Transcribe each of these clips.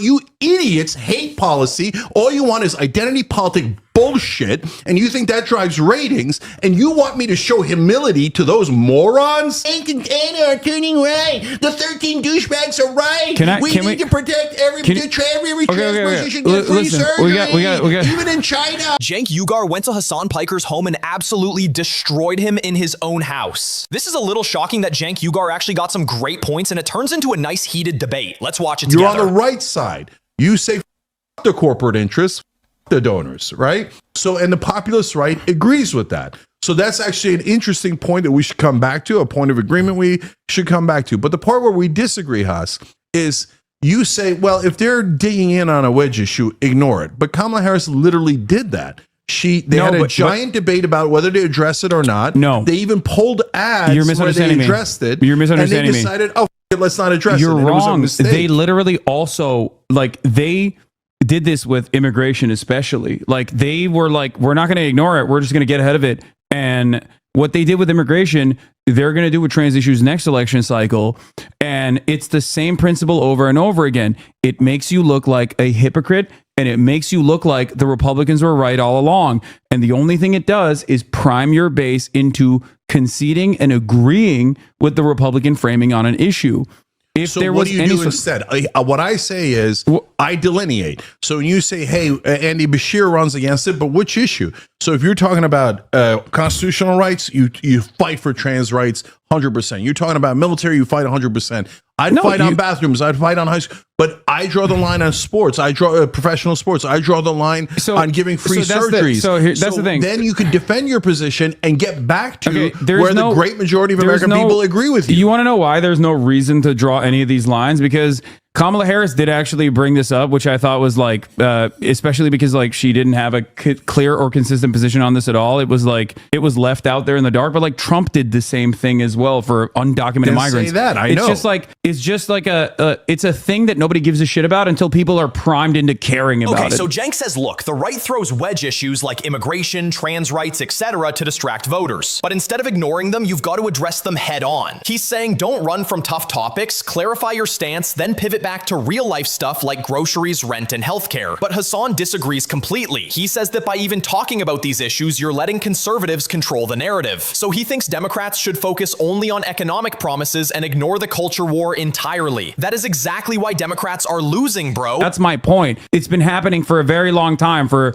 You idiots hate policy. All you want is identity politic bullshit, and you think that drives ratings, and you want me to show humility to those morons? Cenk and Anna are turning right. The 13 douchebags are right. We need to protect every trans person should get free surgery. We got, even in China. Cenk Ugyur went to Hasan Piker's home and absolutely destroyed him in his own house. This is a little shocking that Cenk Ugyur actually got some great points, and it turns into a nice heated debate. Let's watch it together. You're on the right side. You say the corporate interests, the donors, right? So, and the populist right agrees with that. So that's actually an interesting point that we should come back to, a point of agreement we should come back to. But the part where we disagree, Haas, is you say, well, if they're digging in on a wedge issue, ignore it. But Kamala Harris literally did that. They had a giant debate about whether to address it or not. No. They even pulled ads where they addressed it. You're misunderstanding me. And they decided, oh, let's not address it. You're wrong. They literally also, they did this with immigration especially. They were like, we're not going to ignore it. We're just going to get ahead of it. And what they did with immigration, they're going to do with trans issues next election cycle. And it's the same principle over and over again. It makes you look like a hypocrite, and it makes you look like the Republicans were right all along. And the only thing it does is prime your base into conceding and agreeing with the Republican framing on an issue. So what do you do instead? What I say is I delineate. So when you say, hey, Andy Bashir runs against it, but which issue? So if you're talking about constitutional rights, you fight for trans rights 100%. You're talking about military, you fight 100%. I'd fight on bathrooms. I'd fight on high school. But I draw the line on sports. I draw professional sports. I draw the line on giving free surgeries. That's the thing. Then you can defend your position and get back to where the great majority of American people agree with you. You want to know why there's no reason to draw any of these lines? Because Kamala Harris did actually bring this up, which I thought was especially because she didn't have a clear or consistent position on this at all. It was it was left out there in the dark. But Trump did the same thing as well for undocumented migrants. Say that. I know. It's just it's a thing that nobody gives a shit about until people are primed into caring about it. Okay, so Cenk says, look, the right throws wedge issues like immigration, trans rights, etc. to distract voters. But instead of ignoring them, you've got to address them head on. He's saying don't run from tough topics, clarify your stance, then pivot back to real life stuff like groceries, rent, and healthcare. But Hasan disagrees completely. He says that by even talking about these issues, you're letting conservatives control the narrative. So he thinks Democrats should focus only on economic promises and ignore the culture war entirely. That is exactly why Democrats are losing, bro. That's my point. It's been happening for a very long time for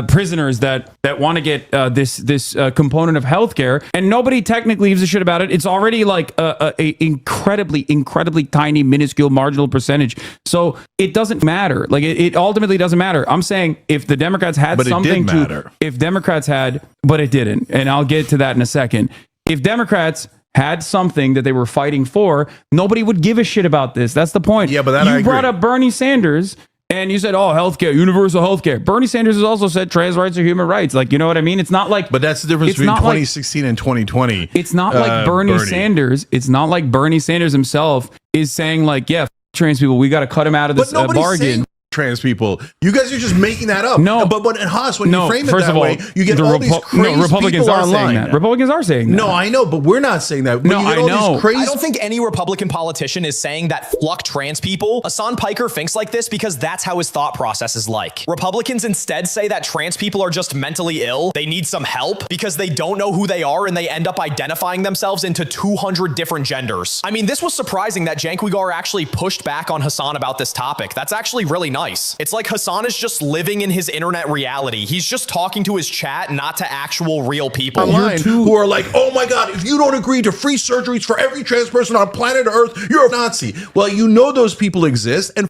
prisoners that want to get this component of healthcare, and nobody technically gives a shit about it. It's already a incredibly tiny, minuscule, marginal percentage. So it doesn't matter. It ultimately doesn't matter. I'm saying if the Democrats had something but it didn't, and I'll get to that in a second. If Democrats had something that they were fighting for, nobody would give a shit about this. That's the point. Yeah, but you brought up Bernie Sanders and you said, oh, healthcare, universal healthcare. Bernie Sanders has also said trans rights are human rights. You know what I mean? It's not But that's the difference between 2016 and 2020. It's not like Bernie Sanders. It's not like Bernie Sanders himself is saying trans people, we got to cut them out of this bargain. Trans people, you guys are just making that up. No, but in Haas, when you frame it that way, you get all these crazy Republicans people are online. saying that. Republicans are saying that. No, I know, but we're not saying that. No, I know. I don't think any Republican politician is saying that fuck trans people. Hasan Piker thinks like this because that's how his thought process is like. Republicans instead say that trans people are just mentally ill. They need some help because they don't know who they are and they end up identifying themselves into 200 different genders. I mean, this was surprising that Cenk Uygur actually pushed back on Hasan about this topic. That's actually really nice. It's like Hasan is just living in his internet reality. He's just talking to his chat, not to actual real people. Online who are like, oh my God, if you don't agree to free surgeries for every trans person on planet Earth, you're a Nazi. Well, you know those people exist, and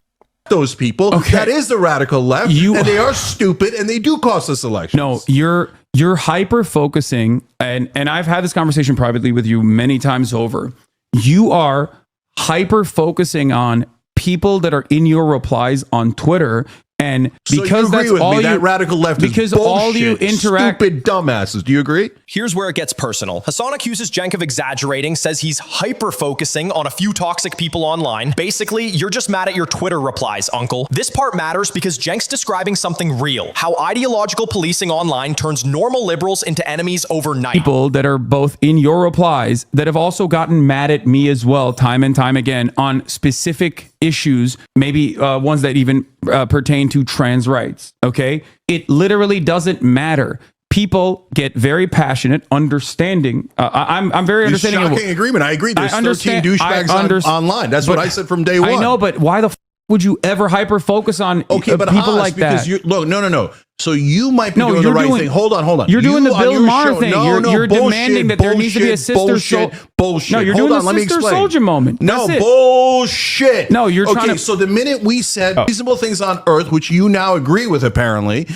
those people, that is the radical left, and they are stupid, and they do cost us elections. No, you're hyper focusing, and I've had this conversation privately with you many times over. You are hyper focusing on people that are in your replies on Twitter, and because that's all you, that radical left because is bullshit, all you interact, stupid dumbasses. Do you agree? Here's where it gets personal. Hasan accuses Cenk of exaggerating, says he's hyper focusing on a few toxic people online. Basically, you're just mad at your Twitter replies, uncle. This part matters because Cenk's describing something real: how ideological policing online turns normal liberals into enemies overnight. People that are both in your replies that have also gotten mad at me as well, time and time again, on specific issues, maybe ones that even pertain to trans rights. Okay, it literally doesn't matter. People get very passionate, understanding. I'm very understanding. Shocking agreement. I agree. There's I 13 douchebags online. That's what I said from day one. I know, but why the would you ever hyper focus on but people like that? Look, no. So you might be doing the right thing. Hold on. You're doing the Bill Maher thing. You're demanding that there needs to be a sister soldier. Bullshit. No, you're doing the sister soldier moment. No, bullshit. No, you're trying to. So the minute we said reasonable things on Earth, which you now agree with apparently,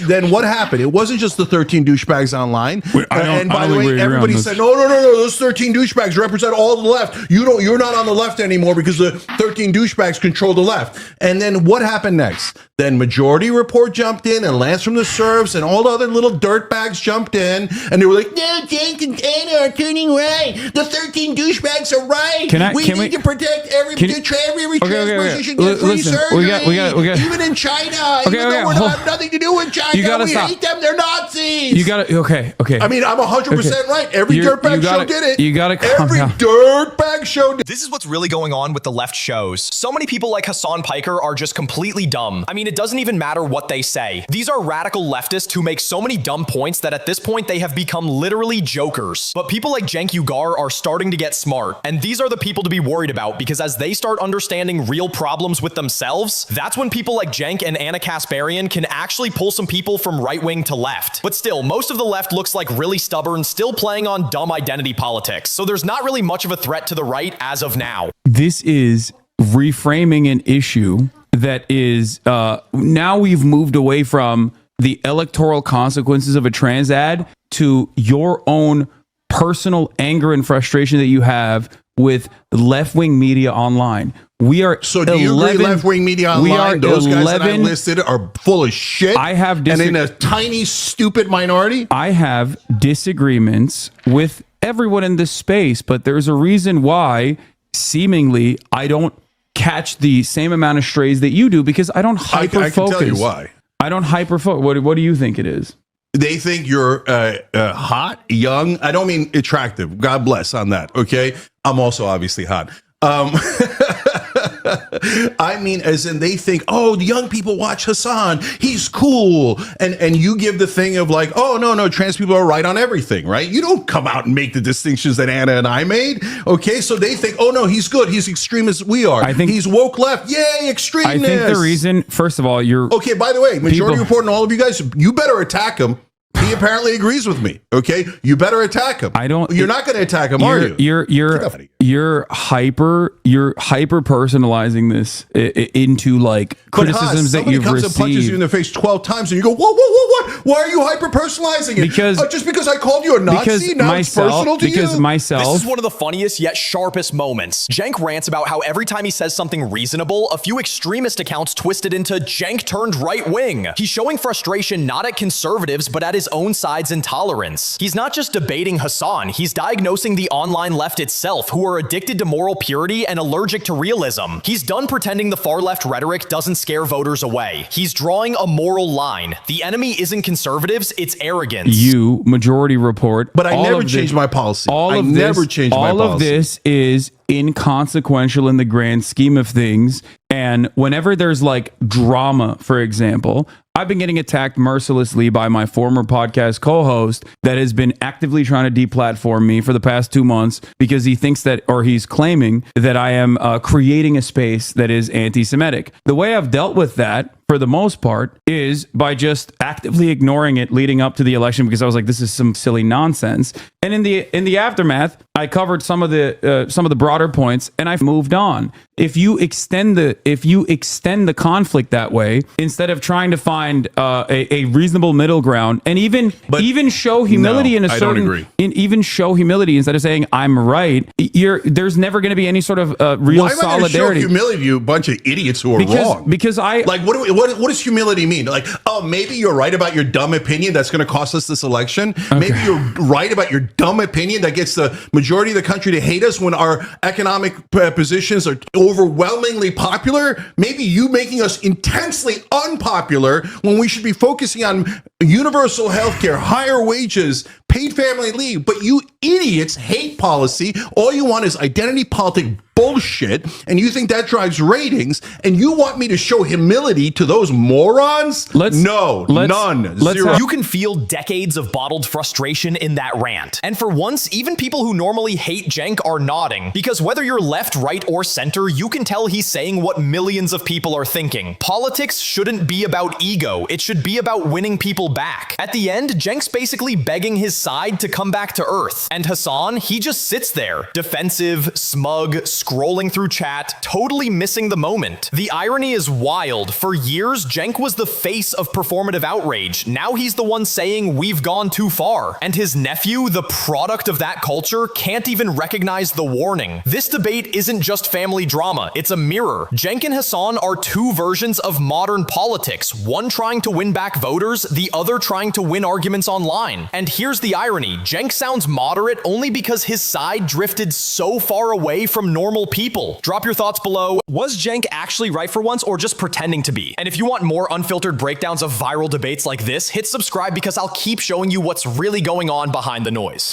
then what happened? It wasn't just the 13 douchebags online. And by the way, everybody said, no, those 13 douchebags represent all the left. You're not on the left anymore because the 13 douchebags control the left. And then what happened next? Then Majority Report jumped in, and Lance from the Serfs and all the other little dirtbags jumped in, and they were like, no, Cenk and Anna are turning right. The 13 douchebags are right. We need to protect every trans person should get free surgery. We got, even in China, even though we have nothing to do with China, we hate them. They're Nazis. You got to, okay. I mean, I'm 100% right. Every dirtbag show did it. You got to Every dirtbag show did it. This is what's really going on with the left shows. So many people like Hasan Piker are just completely dumb. I mean, it doesn't even matter what they say. These are radical leftists who make so many dumb points that at this point they have become literally jokers. But people like Cenk Ugyur are starting to get smart, and these are the people to be worried about, because as they start understanding real problems with themselves, that's when people like Cenk and Anna Kasparian can actually pull some people from right wing to left. But still, most of the left looks like really stubborn, still playing on dumb identity politics. So there's not really much of a threat to the right as of now. This is reframing an issue that is now we've moved away from the electoral consequences of a trans ad to your own personal anger and frustration that you have with left-wing media online. We are so do you agree left-wing media online, those guys that I listed are full of shit? I have and in a tiny stupid minority? I have disagreements with everyone in this space, but there's a reason why seemingly I don't catch the same amount of strays that you do, because I don't hyper focus. I can tell you why. I don't hyper focus. What do you think it is? They think you're hot, young. I don't mean attractive. God bless on that. Okay. I'm also obviously hot. I mean, as in they think, oh, the young people watch Hasan. He's cool. And you give the thing of like, oh, no, trans people are right on everything, right? You don't come out and make the distinctions that Anna and I made. Okay, so they think, oh, no, he's good. He's extreme as we are. I think he's woke left. Yay, extremeness. I think the reason, first of all, you're... Okay, by the way, Majority Report and all of you guys, you better attack him. He apparently agrees with me. Okay, you better attack him. You're not going to attack him, are you? You're hyper personalizing this into like criticisms that you've received. And punches you in the face 12 times, and you go, whoa, what? Why are you hyper personalizing it? Because just because I called you a Nazi, now it's personal to you. This is one of the funniest yet sharpest moments. Cenk rants about how every time he says something reasonable, a few extremist accounts twist it into Cenk turned right wing. He's showing frustration not at conservatives, but at his own side's intolerance. He's not just debating Hasan, he's diagnosing the online left itself, who are addicted to moral purity and allergic to realism. He's done pretending the far left rhetoric doesn't scare voters away. He's drawing a moral line. The enemy isn't conservatives, it's arrogance. You, Majority Report. But I never changed my policy. All of this is inconsequential in the grand scheme of things. And whenever there's like drama, for example, I've been getting attacked mercilessly by my former podcast co-host that has been actively trying to deplatform me for the past 2 months because he thinks that, or he's claiming that I am creating a space that is anti-Semitic. The way I've dealt with that, for the most part, is by just actively ignoring it leading up to the election, because I was like, this is some silly nonsense. And in the aftermath, I covered some of the broader points, and I've moved on. If you extend the conflict that way, instead of trying to find a reasonable middle ground, and even show humility in a certain, I don't agree. Even show humility instead of saying I'm right, there's never going to be any sort of real solidarity. Why am I going to show humility to you, a bunch of idiots who are wrong? Because I like what does humility mean? Like, oh, maybe you're right about your dumb opinion that's going to cost us this election. Okay. Maybe you're right about your dumb opinion that gets the majority of the country to hate us when our economic positions are overwhelmingly popular. Maybe you making us intensely unpopular when we should be focusing on universal health care, higher wages, paid family leave. But you idiots hate policy. All you want is identity politic bullshit, and you think that drives ratings, and you want me to show humility to those morons? None. Zero. You can feel decades of bottled frustration in that rant. And for once, even people who normally hate Cenk are nodding, because whether you're left, right, or center, you can tell he's saying what millions of people are thinking. Politics shouldn't be about ego. It should be about winning people back. At the end, Cenk's basically begging his side to come back to earth. And Hasan, he just sits there, defensive, smug, scrolling through chat, totally missing the moment. The irony is wild. For years, Cenk was the face of performative outrage. Now he's the one saying we've gone too far. And his nephew, the product of that culture, can't even recognize the warning. This debate isn't just family drama, it's a mirror. Cenk and Hasan are two versions of modern politics, one trying to win back voters, the other trying to win arguments online. And here's the irony, Cenk sounds moderate only because his side drifted so far away from normal people. Drop your thoughts below. Was Cenk actually right for once or just pretending to be? And if you want more unfiltered breakdowns of viral debates like this, hit subscribe because I'll keep showing you what's really going on behind the noise.